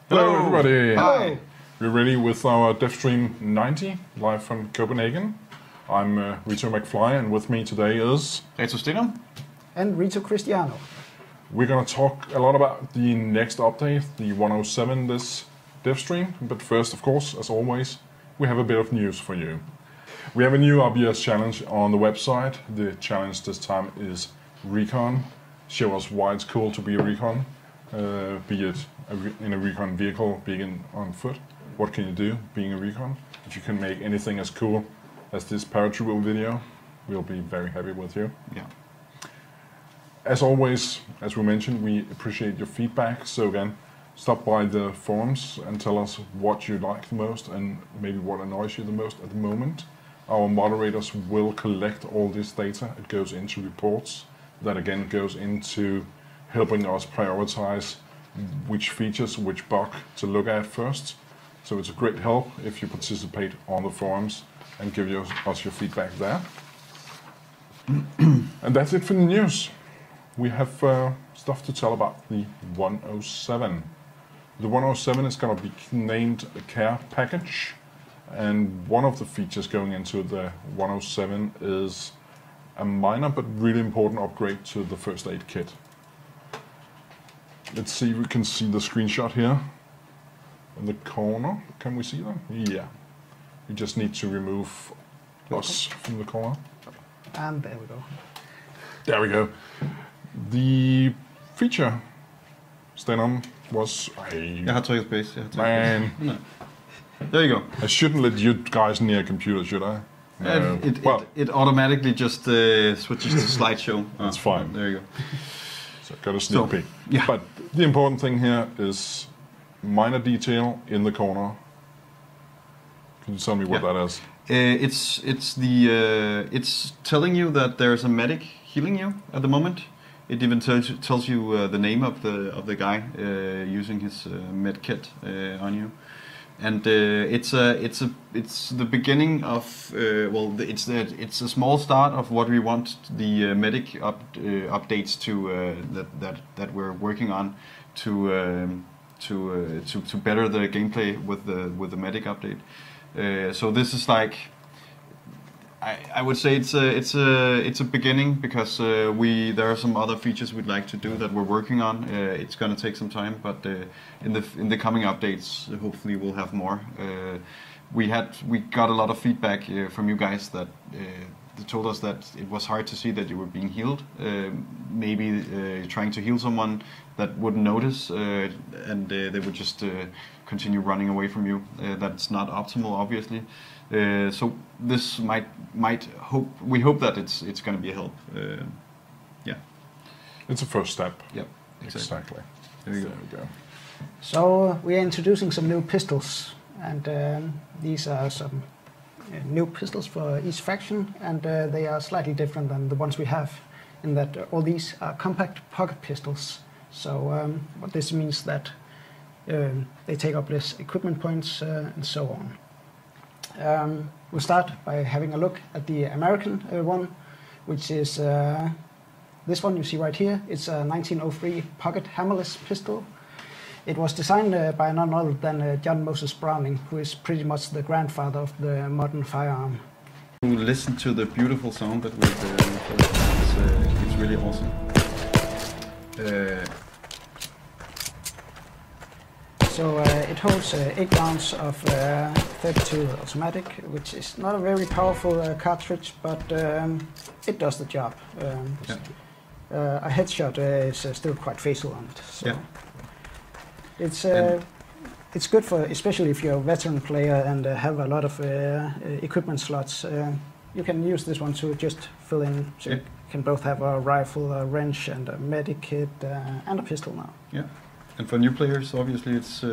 Hello everybody! Hi! We're ready with our Devstream 90, live from Copenhagen. I'm Reto McFly, and with me today is... Reto-Moto. And Reto Cristiano. We're gonna talk a lot about the next update, the 107 this Devstream, but first, of course, as always, we have a bit of news for you. We have a new obvious challenge on the website. The challenge this time is recon. Show us why it's cool to be a recon, be it in a recon vehicle, being on foot. What can you do being a recon? If you can make anything as cool as this paratrooper video, we'll be very happy with you. Yeah. As always, as we mentioned, we appreciate your feedback. So again, stop by the forums and tell us what you like the most and maybe what annoys you the most at the moment. Our moderators will collect all this data. It goes into reports that again goes into helping us prioritize which features, which bug to look at first. So it's a great help if you participate on the forums and give us your feedback there. And that's it for the news. We have stuff to tell about the 107. The 107 is going to be named a care package, and one of the features going into the 107 is a minor but really important upgrade to the first aid kit. Let's see if we can see the screenshot here in the corner. Can we see them? Yeah. We just need to remove us from the corner. And there we go. There we go. The feature, Stenum, was Jeg har trykket space. Man. No. There you go. I shouldn't let you guys near a computer, should I? No. It automatically just switches to slideshow. That's fine. There you go. So got a sneak peek. Yeah. But the important thing here is minor detail in the corner. Can you tell me what that is? It's telling you that there's a medic healing you at the moment. It even tells you the name of the guy using his med kit on you, and it's the beginning of it's a small start of what we want the medic updates to that we're working on to better the gameplay with the medic update. So this is like, I would say it's a beginning, because there are some other features we'd like to do that we're working on. It's gonna take some time, but in the coming updates, hopefully we'll have more. We got a lot of feedback from you guys that told us that it was hard to see that you were being healed. Maybe trying to heal someone that wouldn't notice, and they would just continue running away from you. That's not optimal, obviously. So this we hope that it's going to be a help. Yeah. It's a first step. Yep. Exactly. There you go. So we are introducing some new pistols, and these are some new pistols for each faction, and they are slightly different than the ones we have, in that all these are compact pocket pistols. So what this means that they take up less equipment points and so on. We'll start by having a look at the American one, which is this one you see right here. It's a 1903 pocket hammerless pistol. It was designed by none other than John Moses Browning, who is pretty much the grandfather of the modern firearm. Listen to the beautiful sound that we're it's really awesome. So it holds 8 rounds of 32 automatic, which is not a very powerful cartridge, but it does the job. A headshot is still quite fatal on it. So yeah. It's good for, especially if you're a veteran player and have a lot of equipment slots. You can use this one to just fill in. So you can both have a rifle, a wrench, and a medic kit, and a pistol now. Yeah. And for new players, obviously, it's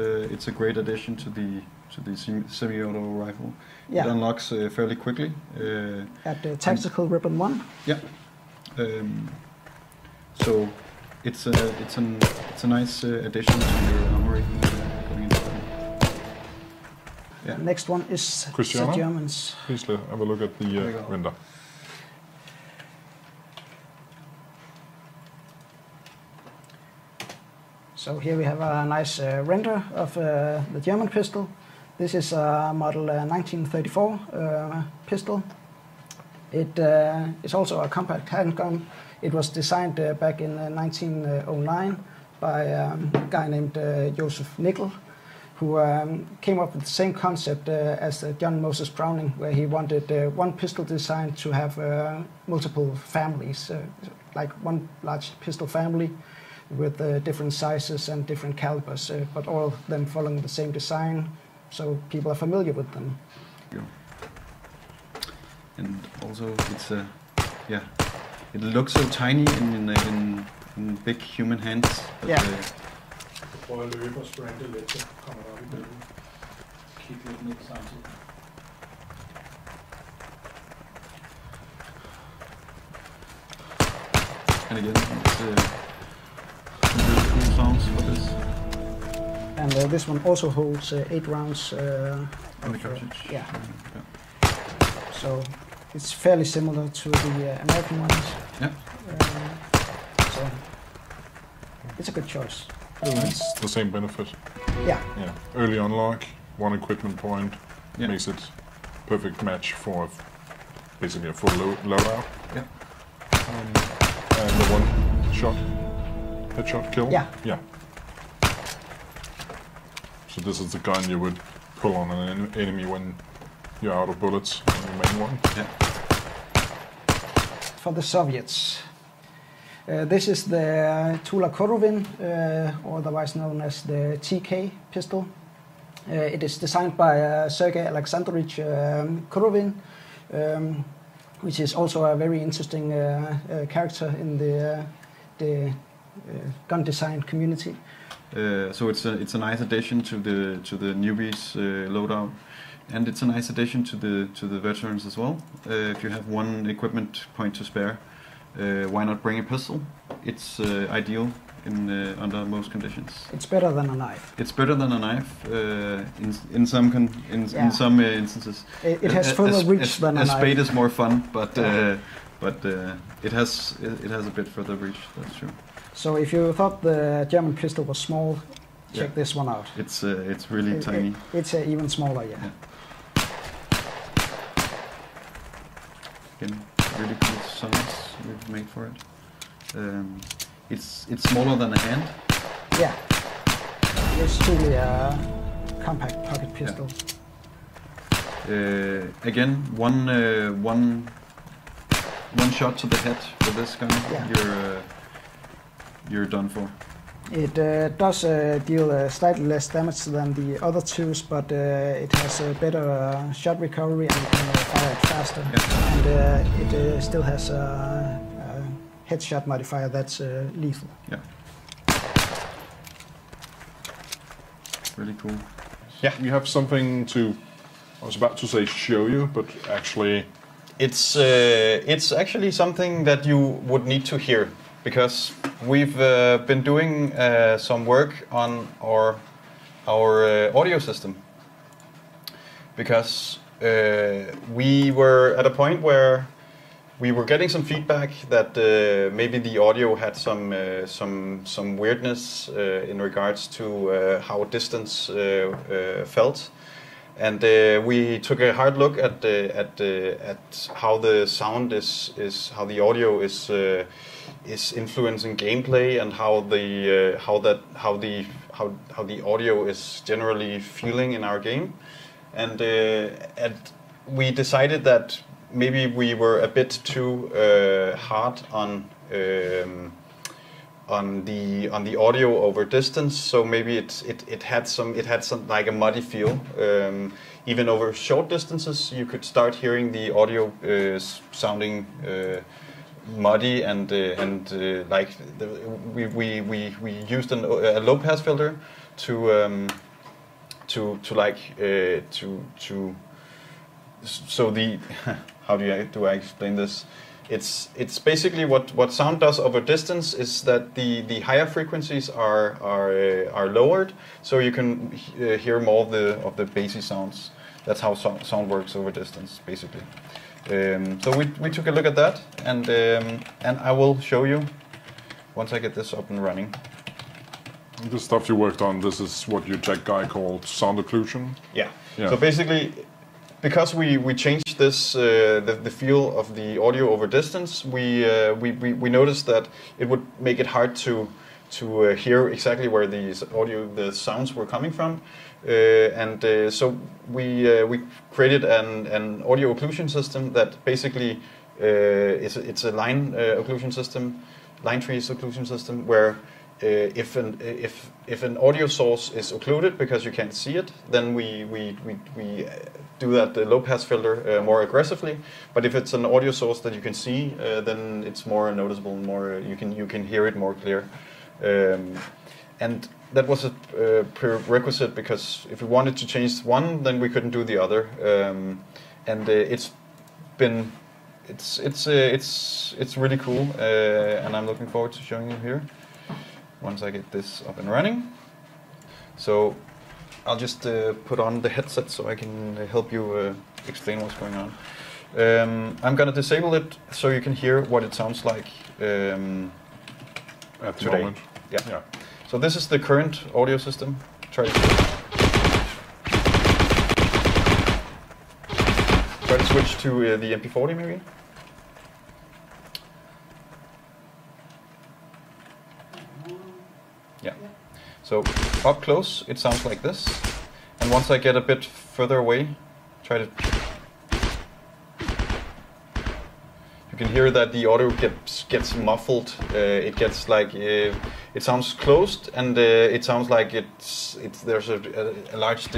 a great addition to the semi-auto rifle. Yeah. It unlocks fairly quickly. At the tactical ribbon 1. Yeah. So it's a nice addition to your armory going into that. Yeah. Next one is Cristiano? the Germans. Please have a look at the render. So here we have a nice render of the German pistol. This is a model 1934 pistol. It is also a compact handgun. It was designed back in 1909 by a guy named Joseph Nickel, who came up with the same concept as John Moses Browning, where he wanted one pistol design to have multiple families, like one large pistol family with different sizes and different calibers, but all of them following the same design, so people are familiar with them. And also, it's it looks so tiny in big human hands. Yeah. Prøv at løbe og sprinte lidt, så kommer det op i billedet. Kig lidt ned samtidig. And again, it's some really cool sounds for this. And this one also holds 8 rounds. In the cartridge. Yeah. So it's fairly similar to the American ones. Yeah. So it's a good choice. It's the same benefit. Yeah. Yeah. Early unlock, one equipment point, Yeah. makes it perfect match for basically a full loadout. Yeah. And the one shot, headshot kill. Yeah. Yeah. So this is the gun you would pull on an enemy when you're out of bullets on your main one. Yeah. For the Soviets, this is the Tula Korovin, otherwise known as the TK pistol. It is designed by Sergei Alexandrovich Korovin, which is also a very interesting character in the gun design community. So it's a nice addition to the newbies loadout, and it's a nice addition to the veterans as well. If you have one equipment point to spare, why not bring a pistol? It's ideal under most conditions. It's better than a knife. It's better than a knife in some instances. It has further reach than a knife. A spade is more fun, but it has a bit further reach. That's true. So if you thought the German pistol was small, check this one out. It's really tiny. It's even smaller, yeah. Again, really cool sounds we've made for it. It's smaller than a hand. Yeah. It's truly a compact pocket pistol. Yeah. Again, one shot to the head with this gun. Yeah. You're done for. It does deal slightly less damage than the other twos, but it has a better shot recovery and you can fire it faster. Yeah. And it still has a headshot modifier that's lethal. Yeah. Really cool. Yeah. We have something to, I was about to say show you, but actually... It's actually something that you would need to hear, because we've been doing some work on our audio system, because we were at a point where we were getting some feedback that maybe the audio had some weirdness in regards to how distance felt. And we took a hard look at how the sound is how the audio is influencing gameplay, and how the audio is generally feeling in our game, and we decided that maybe we were a bit too hard on the audio over distance. So maybe it had some like a muddy feel. Even over short distances, you could start hearing the audio sounding muddy and like we used a low pass filter to so the how do I explain this? It's basically what sound does over distance is that the higher frequencies are lowered, so you can hear more of the bassy sounds. That's how sound works over distance, basically. So we took a look at that, and I will show you once I get this up and running. The stuff you worked on, this is what your tech guy called sound occlusion. Yeah. Yeah. So basically, because we changed this the feel of the audio over distance, we noticed that it would make it hard to hear exactly where the sounds were coming from, so we created an audio occlusion system that basically it's a line occlusion system, line trees occlusion system, where if an audio source is occluded because you can't see it, then we do that the low pass filter more aggressively. But if it's an audio source that you can see, then it's more noticeable, more you can hear it more clear. And that was a prerequisite, because if we wanted to change one, then we couldn't do the other. It's really cool, and I'm looking forward to showing you here once I get this up and running. So I'll just put on the headset so I can help you explain what's going on. I'm gonna disable it so you can hear what it sounds like At the today. moment. Yeah. So this is the current audio system. Try to switch to the MP40 maybe. Yeah. So up close, it sounds like this. And once I get a bit further away, try to... You can hear that the audio gets muffled. It gets like it sounds closed, and it sounds like there's a large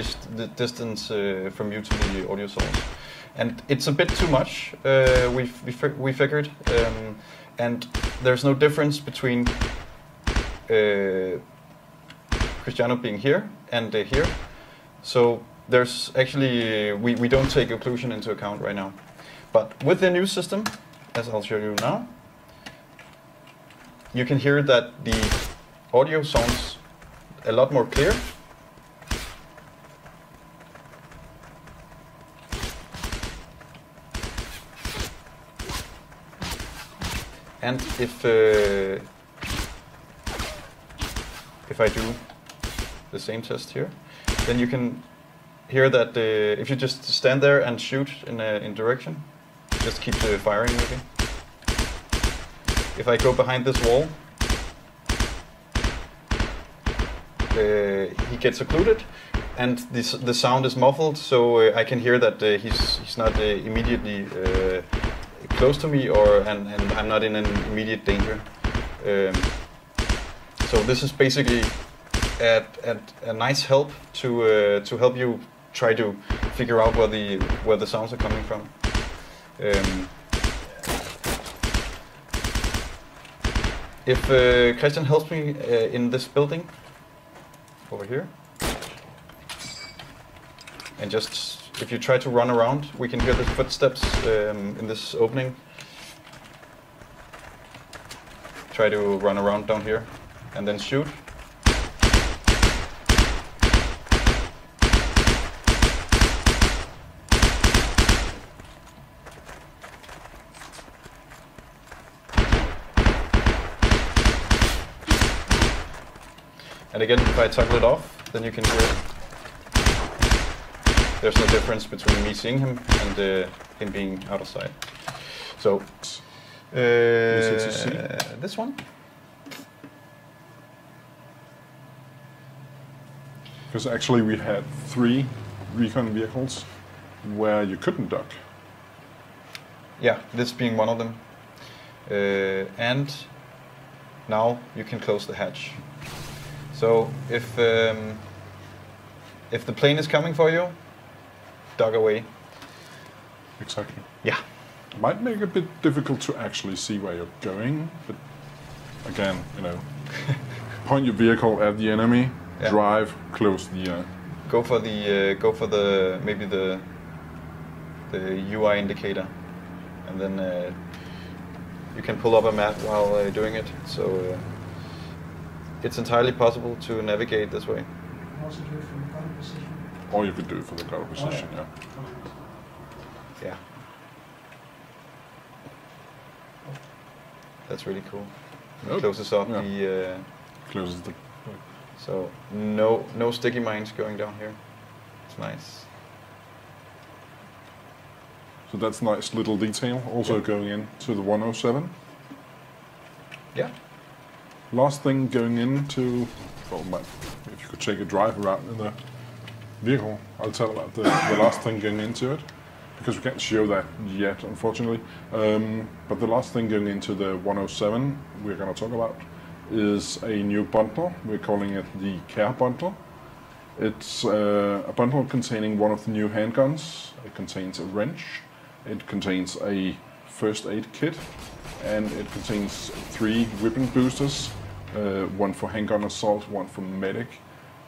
distance from you to the audio source, and it's a bit too much. We figured, and there's no difference between Cristiano being here and here. So there's actually we don't take occlusion into account right now, but with the new system, as I'll show you now, you can hear that the audio sounds a lot more clear. And if I do the same test here, then you can hear that if you just stand there and shoot in direction, just keep the firing moving. If I go behind this wall, he gets occluded, and the sound is muffled, so I can hear that he's not immediately close to me, and I'm not in an immediate danger. So this is basically a nice help to help you try to figure out where the sounds are coming from. If Christian helps me in this building over here, and just if you try to run around, we can hear the footsteps in this opening. Try to run around down here and then shoot. And again, if I toggle it off, then you can hear there's no difference between me seeing him and him being out of sight. So, this one. Because actually we had 3 recon vehicles where you couldn't duck. Yeah, this being one of them. And now you can close the hatch. So if the plane is coming for you, duck away. Exactly. Yeah. Might make it a bit difficult to actually see where you're going, but again, point your vehicle at the enemy, yeah. Drive, close the. Go for the maybe the UI indicator, and then you can pull up a map while doing it. So it's entirely possible to navigate this way. Also do it from the gutter position. Or you could do it from the gutter position, yeah. Yeah. That's really cool. Nope. Closes up Yeah. the. Closes So no sticky mines going down here. It's nice. So that's nice little detail also going into the 107. Yeah. Last thing going into, well, if you could take a drive around in the vehicle, I'll tell about the last thing going into it, because we can't show that yet, unfortunately. But the last thing going into the 107 we're going to talk about is a new bundle. We're calling it the Care Bundle. It's a bundle containing one of the new handguns. It contains a wrench, it contains a first aid kit, and it contains 3 weapon boosters, one for handgun assault, one for medic,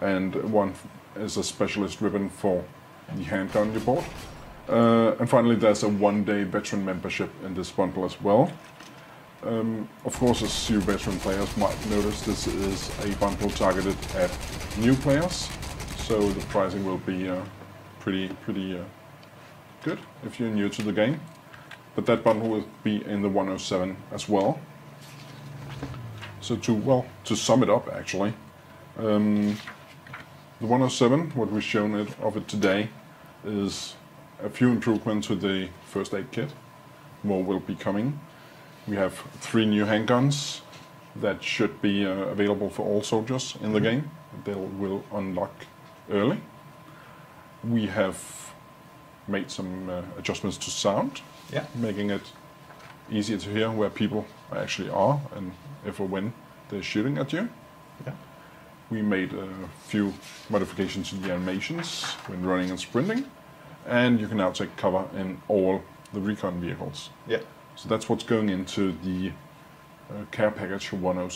and one is a specialist weapon for the handgun you bought. And finally there's a 1-day veteran membership in this bundle as well. Of course, as you veteran players might notice, this is a bundle targeted at new players, so the pricing will be pretty good if you're new to the game. But that bundle will be in the 107 as well. So to sum it up actually, the 107, what we've shown of it today, is a few improvements to the first aid kit. More will be coming. We have 3 new handguns that should be available for all soldiers in the game. They will unlock early. We have made some adjustments to sound, making it easier to hear where people actually are and if or when they're shooting at you. Yeah. We made a few modifications to the animations when running and sprinting, and you can now take cover in all the recon vehicles. Yeah. So that's what's going into the care package 107.